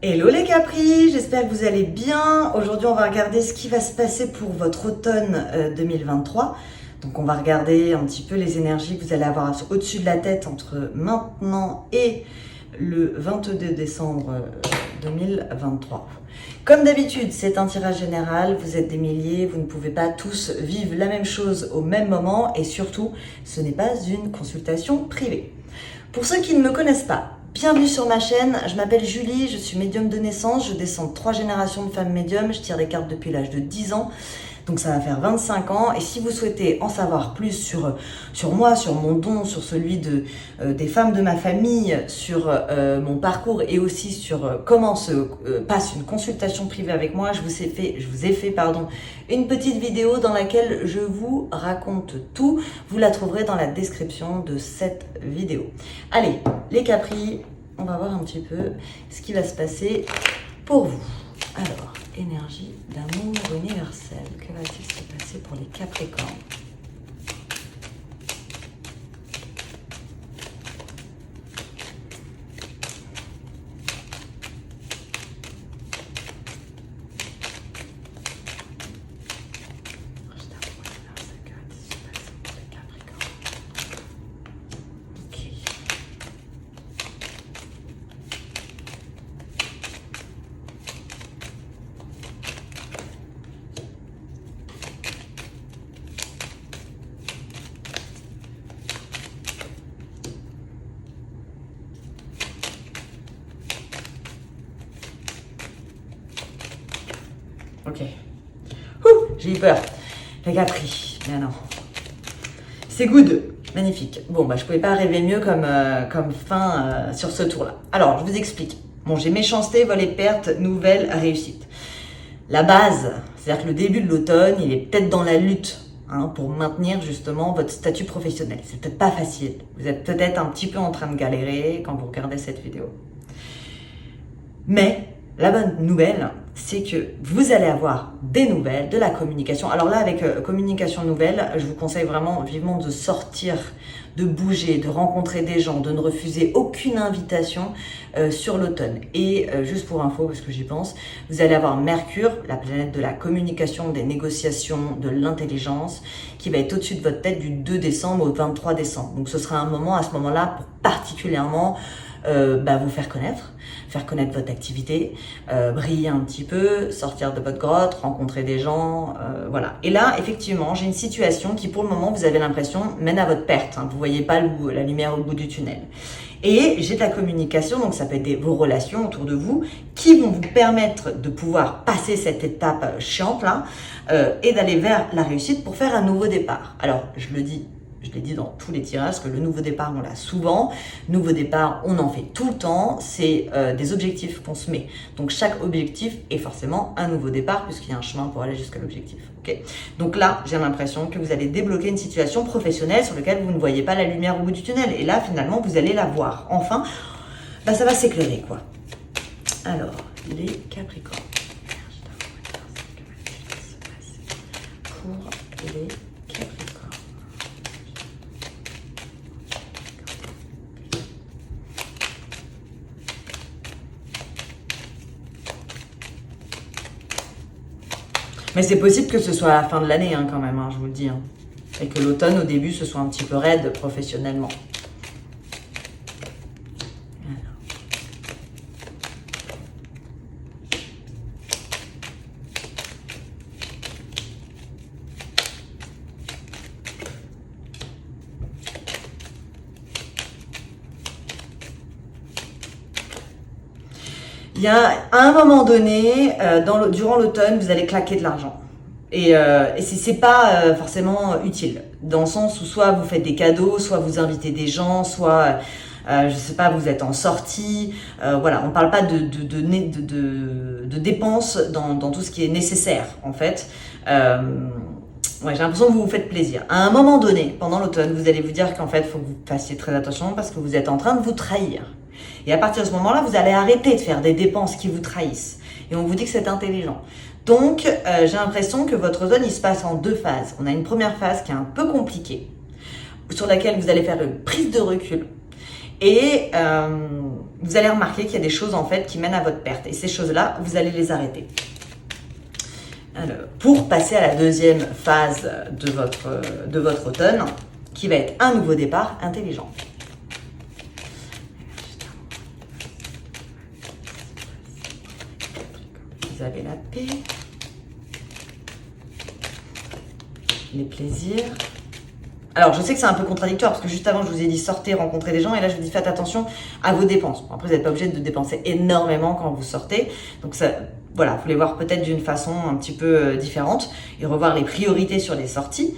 Hello les Capris, j'espère que vous allez bien. Aujourd'hui, on va regarder ce qui va se passer pour votre automne 2023. Donc, on va regarder un petit peu les énergies que vous allez avoir au-dessus de la tête entre maintenant et le 22 décembre 2023. Comme d'habitude, c'est un tirage général, vous êtes des milliers, vous ne pouvez pas tous vivre la même chose au même moment et surtout, ce n'est pas une consultation privée. Pour ceux qui ne me connaissent pas, bienvenue sur ma chaîne, je m'appelle Julie, je suis médium de naissance, je descends de 3 générations de femmes médiums, je tire des cartes depuis l'âge de 10 ans, donc ça va faire 25 ans. Et si vous souhaitez en savoir plus sur moi, sur mon don, sur celui des femmes de ma famille, sur mon parcours et aussi sur comment se passe une consultation privée avec moi, je vous ai fait une petite vidéo dans laquelle je vous raconte tout. Vous la trouverez dans la description de cette vidéo. Allez, les Capris, on va voir un petit peu ce qui va se passer pour vous. Alors, énergie d'amour universel. Que va-t-il se passer pour les Capricornes ? Ok. J'ai eu peur. Les Capris. Mais non. C'est good. Magnifique. Bon, je pouvais pas rêver mieux comme fin sur ce tour-là. Alors, je vous explique. Bon, j'ai méchanceté, vol et perte, nouvelle réussite. La base, c'est-à-dire que le début de l'automne, il est peut-être dans la lutte pour maintenir justement votre statut professionnel. C'est peut-être pas facile. Vous êtes peut-être un petit peu en train de galérer quand vous regardez cette vidéo. Mais la bonne nouvelle, c'est que vous allez avoir des nouvelles, de la communication. Alors là, avec communication nouvelle, je vous conseille vraiment vivement de sortir, de bouger, de rencontrer des gens, de ne refuser aucune invitation sur l'automne. Et juste pour info, parce que j'y pense, vous allez avoir Mercure, la planète de la communication, des négociations, de l'intelligence, qui va être au-dessus de votre tête du 2 décembre au 23 décembre. Donc ce sera un moment, à ce moment-là, pour particulièrement vous faire connaître votre activité, briller un petit peu, sortir de votre grotte, rencontrer des gens, voilà. Et là, effectivement, j'ai une situation qui, pour le moment, vous avez l'impression, mène à votre perte. Vous voyez pas la lumière au bout du tunnel. Et j'ai de la communication, donc ça peut être vos relations autour de vous, qui vont vous permettre de pouvoir passer cette étape chiante-là et d'aller vers la réussite pour faire un nouveau départ. Alors, je l'ai dit dans tous les tirages, que le nouveau départ, on l'a souvent. Nouveau départ, on en fait tout le temps. C'est des objectifs qu'on se met. Donc, chaque objectif est forcément un nouveau départ, puisqu'il y a un chemin pour aller jusqu'à l'objectif. Okay. Donc là, j'ai l'impression que vous allez débloquer une situation professionnelle sur laquelle vous ne voyez pas la lumière au bout du tunnel. Et là, finalement, vous allez la voir. Enfin, ça va s'éclairer, quoi. Alors, les Capricornes. Pour les mais c'est possible que ce soit à la fin de l'année quand même, je vous le dis. Et que l'automne, au début, ce soit un petit peu raide professionnellement. Il y a à un moment donné, durant l'automne, vous allez claquer de l'argent. Et c'est pas forcément utile, dans le sens où soit vous faites des cadeaux, soit vous invitez des gens, soit, je sais pas, vous êtes en sortie. Voilà, on parle pas de dépenses dans tout ce qui est nécessaire, en fait. Ouais, j'ai l'impression que vous vous faites plaisir. À un moment donné, pendant l'automne, vous allez vous dire qu'en fait, il faut que vous fassiez très attention parce que vous êtes en train de vous trahir. Et à partir de ce moment-là, vous allez arrêter de faire des dépenses qui vous trahissent. Et on vous dit que c'est intelligent. Donc, j'ai l'impression que votre automne, il se passe en 2 phases. On a une première phase qui est un peu compliquée, sur laquelle vous allez faire une prise de recul. Et vous allez remarquer qu'il y a des choses en fait qui mènent à votre perte. Et ces choses-là, vous allez les arrêter. Alors, pour passer à la deuxième phase de votre automne, qui va être un nouveau départ intelligent. Vous avez la paix, les plaisirs. Alors, je sais que c'est un peu contradictoire parce que juste avant, je vous ai dit sortez, rencontrez des gens et là, je vous dis faites attention à vos dépenses. Bon, après, vous n'êtes pas obligé de dépenser énormément quand vous sortez. Donc, ça, voilà, vous les voir peut-être d'une façon un petit peu différente et revoir les priorités sur les sorties.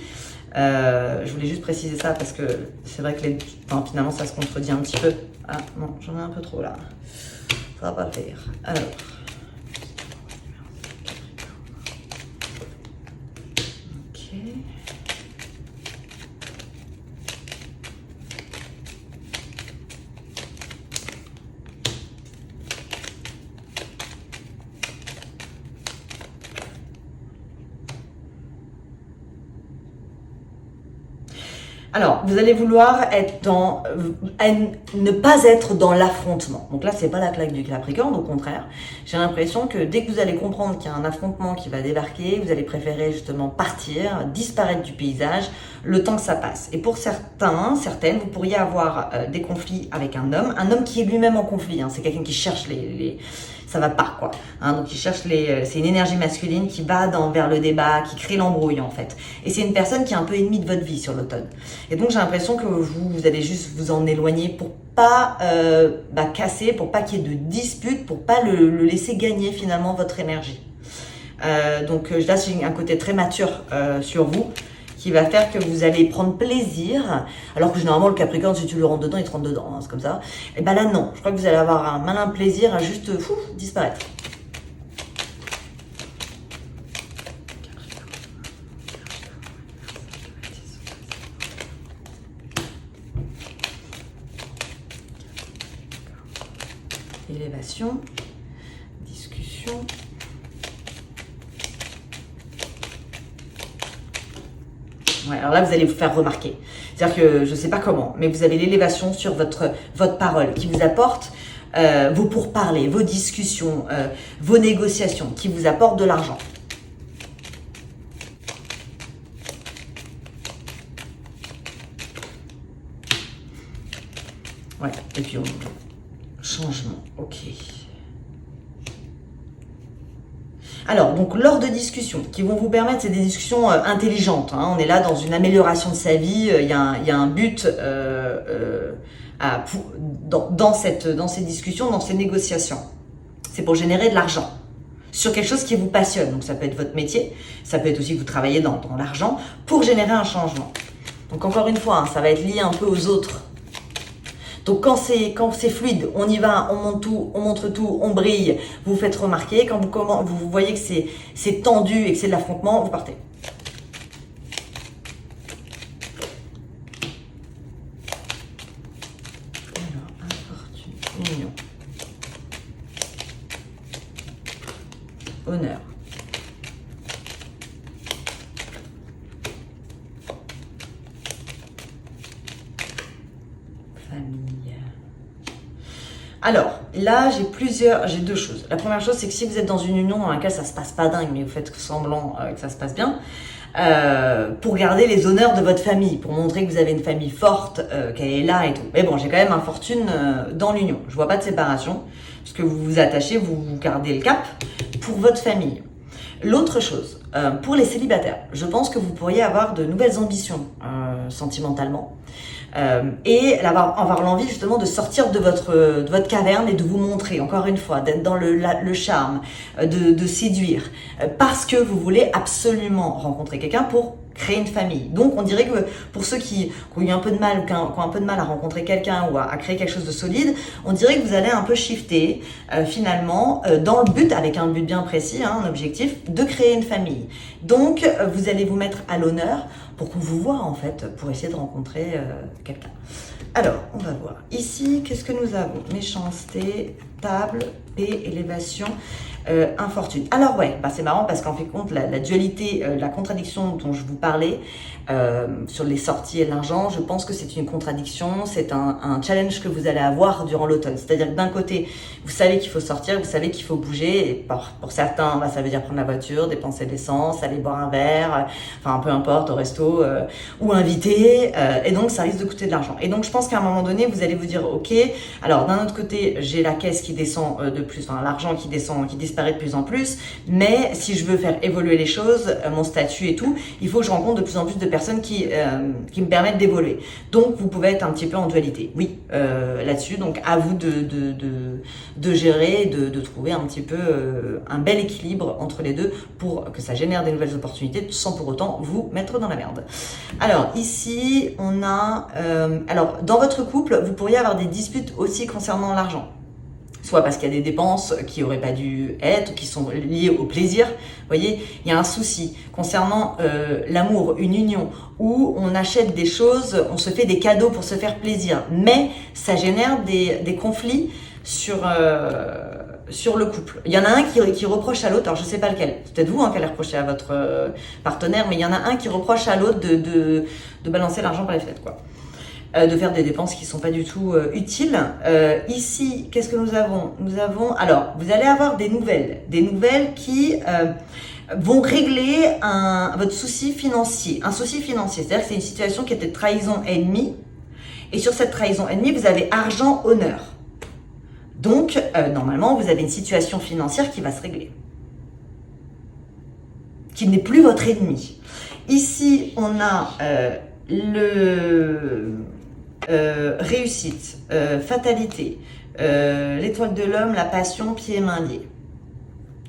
Je voulais juste préciser ça parce que c'est vrai que finalement, ça se contredit un petit peu. Ah non, j'en ai un peu trop là. Ça va pas le faire. Alors. Alors, vous allez vouloir être ne pas être dans l'affrontement. Donc là, c'est pas la claque du Capricorne, au contraire. J'ai l'impression que dès que vous allez comprendre qu'il y a un affrontement qui va débarquer, vous allez préférer justement partir, disparaître du paysage, le temps que ça passe. Et pour certaines, vous pourriez avoir des conflits avec un homme qui est lui-même en conflit. Hein. C'est quelqu'un qui cherche ça va pas quoi. Hein, donc il cherche c'est une énergie masculine qui va vers le débat, qui crée l'embrouille en fait. Et c'est une personne qui est un peu ennemie de votre vie sur l'automne. Et donc j'ai l'impression que vous allez juste vous en éloigner pour pas casser, pour pas qu'il y ait de dispute, pour pas le laisser gagner finalement votre énergie. Donc là c'est un côté très mature sur vous qui va faire que vous allez prendre plaisir, alors que généralement le Capricorne, si tu le rentres dedans, il te rentre dedans, hein, c'est comme ça. Et ben là non, je crois que vous allez avoir un malin plaisir à juste disparaître. Élévation, discussion. Ouais, alors là, vous allez vous faire remarquer. C'est-à-dire que, je ne sais pas comment, mais vous avez l'élévation sur votre parole qui vous apporte vos pourparlers, vos discussions, vos négociations, qui vous apportent de l'argent. Ouais, et puis changement, ok. Alors, donc, lors de discussions qui vont vous permettre, c'est des discussions intelligentes. Hein, on est là dans une amélioration de sa vie. Il y a un but dans ces discussions, dans ces négociations. C'est pour générer de l'argent sur quelque chose qui vous passionne. Donc, ça peut être votre métier. Ça peut être aussi que vous travaillez dans l'argent pour générer un changement. Donc, encore une fois, hein, ça va être lié un peu aux autres. Donc quand c'est fluide, on y va, on montre tout, on brille, vous vous faites remarquer. Quand vous voyez que c'est tendu et que c'est de l'affrontement, vous partez. Alors, infortune, union, honneur. Alors, là, j'ai deux choses. La première chose, c'est que si vous êtes dans une union dans laquelle ça se passe pas dingue, mais vous faites semblant que ça se passe bien, pour garder les honneurs de votre famille, pour montrer que vous avez une famille forte, qu'elle est là et tout. Mais bon, j'ai quand même un fortune dans l'union. Je vois pas de séparation, parce que vous vous attachez, vous gardez le cap pour votre famille. L'autre chose, pour les célibataires, je pense que vous pourriez avoir de nouvelles ambitions sentimentalement. Et avoir l'envie justement de sortir de votre caverne et de vous montrer, encore une fois, d'être dans le charme, de séduire, parce que vous voulez absolument rencontrer quelqu'un pour créer une famille. Donc on dirait que pour ceux qui ont eu un peu de mal, qui ont un peu de mal à rencontrer quelqu'un ou à créer quelque chose de solide, on dirait que vous allez un peu shifter finalement dans le but, avec un but bien précis, hein, un objectif, de créer une famille. Donc vous allez vous mettre à l'honneur pour qu'on vous voit en fait, pour essayer de rencontrer quelqu'un. Alors, on va voir. Ici, qu'est-ce que nous avons? Méchanceté, table, paix, élévation, infortune. Alors ouais, c'est marrant parce qu'en fait compte, la dualité, la contradiction dont je vous parlais, sur les sorties et l'argent, je pense que c'est une contradiction, c'est un challenge que vous allez avoir durant l'automne. C'est-à-dire que d'un côté, vous savez qu'il faut sortir, vous savez qu'il faut bouger, et pour certains, ça veut dire prendre la voiture, dépenser de l'essence, aller boire un verre, enfin peu importe, au resto, ou inviter, et donc ça risque de coûter de l'argent. Et donc je pense qu'à un moment donné, vous allez vous dire, ok, alors d'un autre côté, j'ai la caisse qui descend de plus, enfin l'argent qui descend, qui disparaît de plus en plus, mais si je veux faire évoluer les choses, mon statut et tout, il faut que je rencontre de plus en plus de personnes qui me permettent d'évoluer. Donc vous pouvez être un petit peu en dualité, oui, là-dessus. Donc à vous de gérer, de trouver un petit peu un bel équilibre entre les deux pour que ça génère des nouvelles opportunités sans pour autant vous mettre dans la merde. Alors ici on a, alors dans votre couple vous pourriez avoir des disputes aussi concernant l'argent. Soit parce qu'il y a des dépenses qui n'auraient pas dû être, qui sont liées au plaisir. Vous voyez, il y a un souci concernant l'amour, une union, où on achète des choses, on se fait des cadeaux pour se faire plaisir. Mais ça génère des conflits sur le couple. Il y en a un qui reproche à l'autre, alors je ne sais pas lequel, c'est peut-être vous qui allez reprocher à votre partenaire, mais il y en a un qui reproche à l'autre de balancer l'argent par les fenêtres, quoi. De faire des dépenses qui ne sont pas du tout utiles. Ici, qu'est-ce que nous avons? Nous avons, alors, vous allez avoir des nouvelles qui vont régler votre souci financier. Un souci financier, c'est-à-dire que c'est une situation qui était trahison ennemie, et sur cette trahison ennemie, vous avez argent, honneur. Donc, normalement, vous avez une situation financière qui va se régler, qui n'est plus votre ennemi. Ici, on a réussite, fatalité, l'étoile de l'homme, la passion, pieds et mains liés.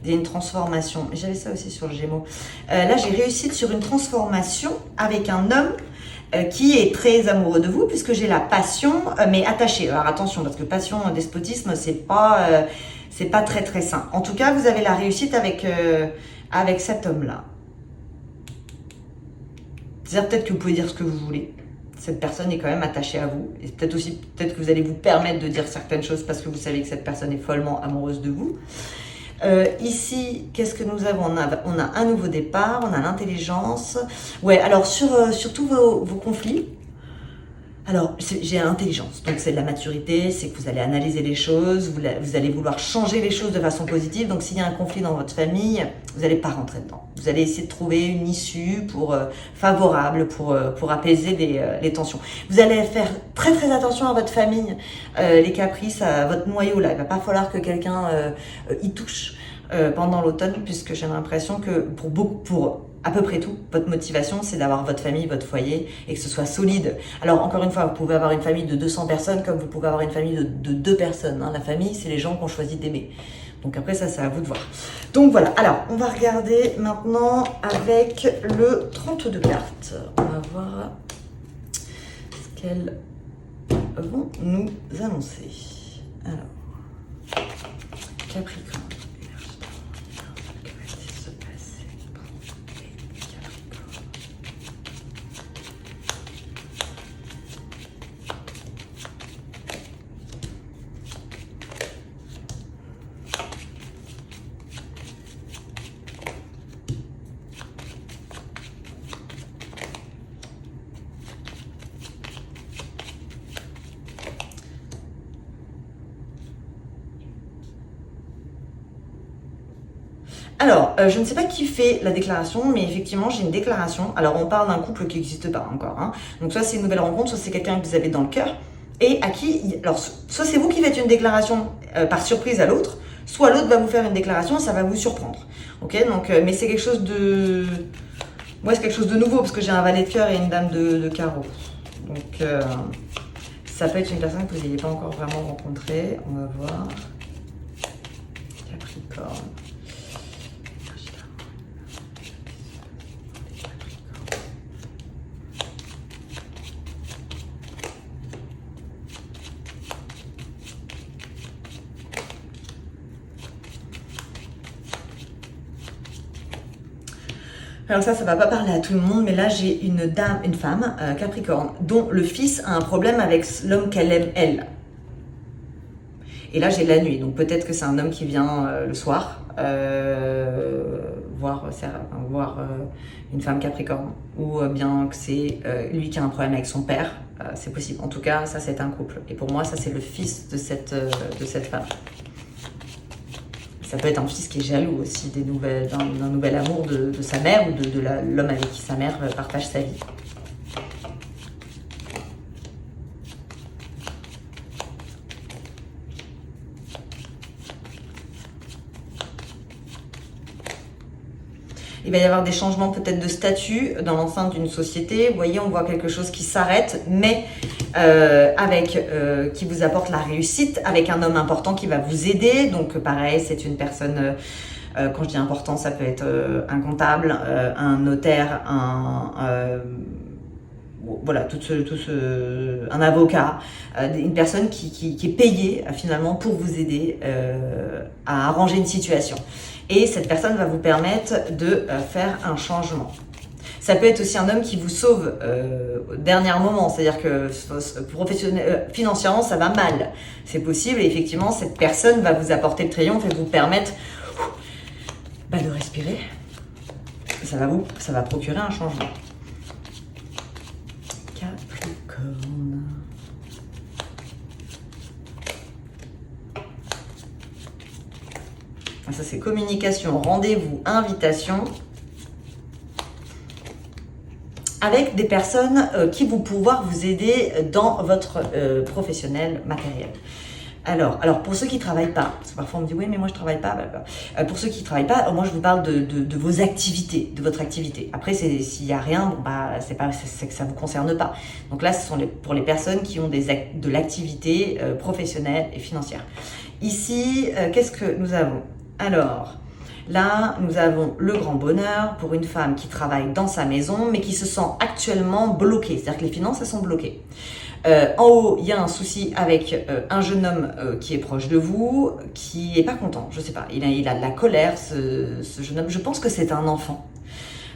Il y a une transformation. J'avais ça aussi sur le Gémeaux. Là, j'ai réussite sur une transformation avec un homme qui est très amoureux de vous, puisque j'ai la passion, mais attachée. Alors attention, parce que passion, despotisme, c'est pas très très sain. En tout cas, vous avez la réussite avec cet homme-là. C'est-à-dire peut-être que vous pouvez dire ce que vous voulez. Cette personne est quand même attachée à vous. Et peut-être que vous allez vous permettre de dire certaines choses parce que vous savez que cette personne est follement amoureuse de vous. Ici, qu'est-ce que nous avons? On a un nouveau départ, on a l'intelligence. Ouais, alors sur tous vos conflits, alors j'ai l'intelligence, donc c'est de la maturité, c'est que vous allez analyser les choses, vous allez vouloir changer les choses de façon positive. Donc s'il y a un conflit dans votre famille, vous n'allez pas rentrer dedans. Vous allez essayer de trouver une issue favorable pour apaiser les tensions. Vous allez faire très très attention à votre famille, les caprices, à votre noyau là. Il va pas falloir que quelqu'un y touche pendant l'automne, puisque j'ai l'impression que pour à peu près tout, votre motivation, c'est d'avoir votre famille, votre foyer, et que ce soit solide. Alors, encore une fois, vous pouvez avoir une famille de 200 personnes, comme vous pouvez avoir une famille de 2 personnes. Hein. La famille, c'est les gens qu'on choisit d'aimer. Donc après, ça, c'est à vous de voir. Donc voilà. Alors, on va regarder maintenant avec le 32 cartes. On va voir ce qu'elles vont nous annoncer. Alors, Capricorne. Alors, je ne sais pas qui fait la déclaration, mais effectivement, j'ai une déclaration. Alors, on parle d'un couple qui n'existe pas encore. Hein. Donc, soit c'est une nouvelle rencontre, soit c'est quelqu'un que vous avez dans le cœur. Et à qui... Alors, soit c'est vous qui faites une déclaration par surprise à l'autre, soit l'autre va vous faire une déclaration et ça va vous surprendre. Ok, donc, mais c'est quelque chose de... Moi, c'est quelque chose de nouveau, parce que j'ai un valet de cœur et une dame de carreau. Donc, ça peut être une personne que vous n'ayez pas encore vraiment rencontrée. On va voir. Capricorne. Alors ça va pas parler à tout le monde, mais là j'ai une femme, Capricorne, dont le fils a un problème avec l'homme qu'elle aime, elle. Et là, j'ai la nuit. Donc peut-être que c'est un homme qui vient le soir voir une femme Capricorne. Ou bien que c'est lui qui a un problème avec son père. C'est possible. En tout cas, ça, c'est un couple. Et pour moi, ça, c'est le fils de cette femme. Ça peut être un fils qui est jaloux aussi d'un nouvel amour de sa mère ou de l'homme avec qui sa mère partage sa vie. Il va y avoir des changements peut-être de statut dans l'enceinte d'une société. Vous voyez, on voit quelque chose qui s'arrête, mais qui vous apporte la réussite, avec un homme important qui va vous aider. Donc pareil, c'est une personne, quand je dis important, ça peut être un comptable, un notaire, voilà, un avocat, une personne qui est payée finalement pour vous aider à arranger une situation. Et cette personne va vous permettre de faire un changement. Ça peut être aussi un homme qui vous sauve au dernier moment, c'est-à-dire que financièrement ça va mal. C'est possible et effectivement cette personne va vous apporter le triomphe et vous permettre de respirer. Ça va procurer un changement. Capricorne. Ça c'est communication, rendez-vous, invitation. Avec des personnes qui vont pouvoir vous aider dans votre professionnel matériel. Alors pour ceux qui ne travaillent pas, parce que parfois on me dit oui mais moi je ne travaille pas, pour ceux qui ne travaillent pas, moi je vous parle de vos activités, de votre activité. Après s'il n'y a rien, c'est que ça ne vous concerne pas. Donc là ce sont pour les personnes qui ont de l'activité professionnelle et financière. Ici, qu'est-ce que nous avons? Alors, là, nous avons le grand bonheur pour une femme qui travaille dans sa maison, mais qui se sent actuellement bloquée. C'est-à-dire que les finances, elles sont bloquées. En haut, il y a un souci avec un jeune homme qui est proche de vous, qui est pas content. Je sais pas, il a de la colère, ce jeune homme. Je pense que c'est un enfant.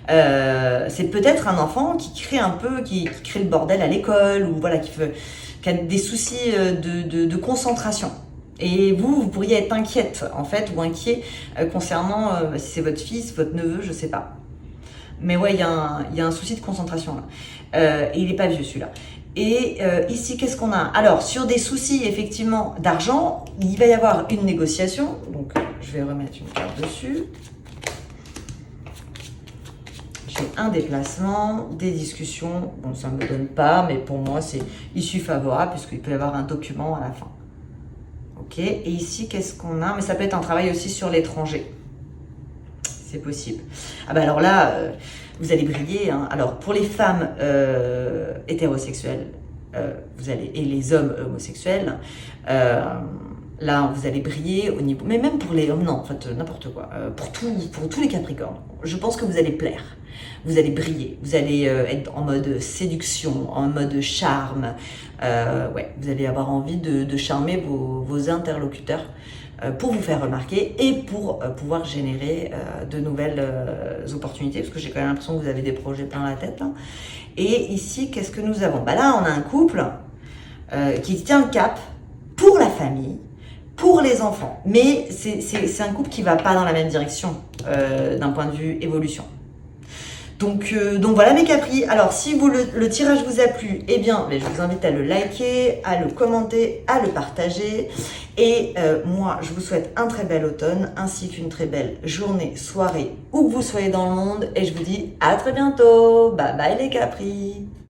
C'est peut-être un enfant qui crée qui crée le bordel à l'école, ou voilà, qui a des soucis de concentration. Et vous pourriez être inquiète, en fait, ou inquiet concernant si c'est votre fils, votre neveu, je sais pas. Mais ouais, il y a un souci de concentration là. Et il n'est pas vieux celui-là. Et ici, qu'est-ce qu'on a? Alors, sur des soucis, effectivement, d'argent, il va y avoir une négociation. Donc, je vais remettre une carte dessus. J'ai un déplacement, des discussions. Bon, ça ne me donne pas, mais pour moi, c'est issue favorable, puisqu'il peut y avoir un document à la fin. Ok, et ici, qu'est-ce qu'on a? Mais ça peut être un travail aussi sur l'étranger. C'est possible. Ah bah alors là, vous allez briller. Hein. Alors, pour les femmes hétérosexuelles, et les hommes homosexuels, là, vous allez briller au niveau... Mais même pour les hommes, non, en fait, n'importe quoi. Pour tous les Capricornes, je pense que vous allez plaire. Vous allez briller. Vous allez être en mode séduction, en mode charme. Ouais, vous allez avoir envie de charmer vos interlocuteurs pour vous faire remarquer et pour pouvoir générer de nouvelles opportunités, parce que j'ai quand même l'impression que vous avez des projets plein la tête. Là. Et ici, qu'est-ce que nous avons? Bah là, on a un couple qui tient le cap pour la famille, pour les enfants. Mais c'est un couple qui ne va pas dans la même direction d'un point de vue évolution. Donc voilà mes Capris. Alors si le tirage vous a plu, eh bien je vous invite à le liker, à le commenter, à le partager. Et moi je vous souhaite un très bel automne ainsi qu'une très belle journée, soirée, où que vous soyez dans le monde. Et je vous dis à très bientôt. Bye bye les Capris.